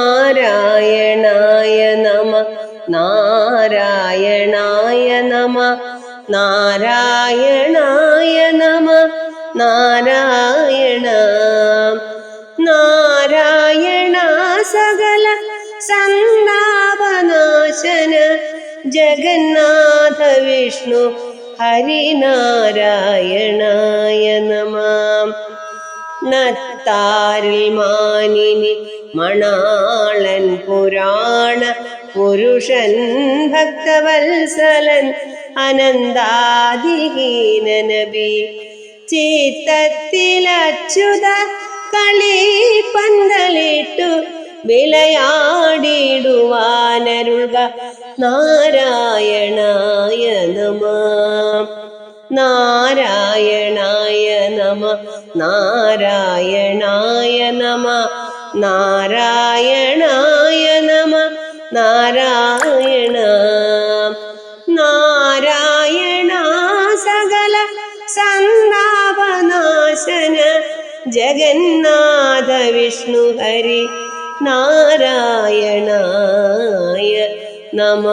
നാരായണായ നമ നാരായണായ നമ നാരായണായ നമ നാരായണ നാരായണ സകല സന്താപനാശന ജഗന്നാഥ വിഷ്ണു ഹരിനാരായണായ നമ നത്താരിൽ മാനിനി മണാളൻ പുരാണ പുരുഷൻ ഭക്തവത്സലൻ അനന്താദിഹീന നബി ചിത്തത്തിലച്യുത കളി പന്തലിട്ടു വിളയാടിടുവാനരുൾക നാരായണായ നമ നാരായണായ നമ നാരായണായ നമ നാരായണായ നമ നാരായണ നാരായണ സകല സന്താപനാശന ജഗന്നാഥ വിഷ്ണു ഹരി നാരായണായ നമ.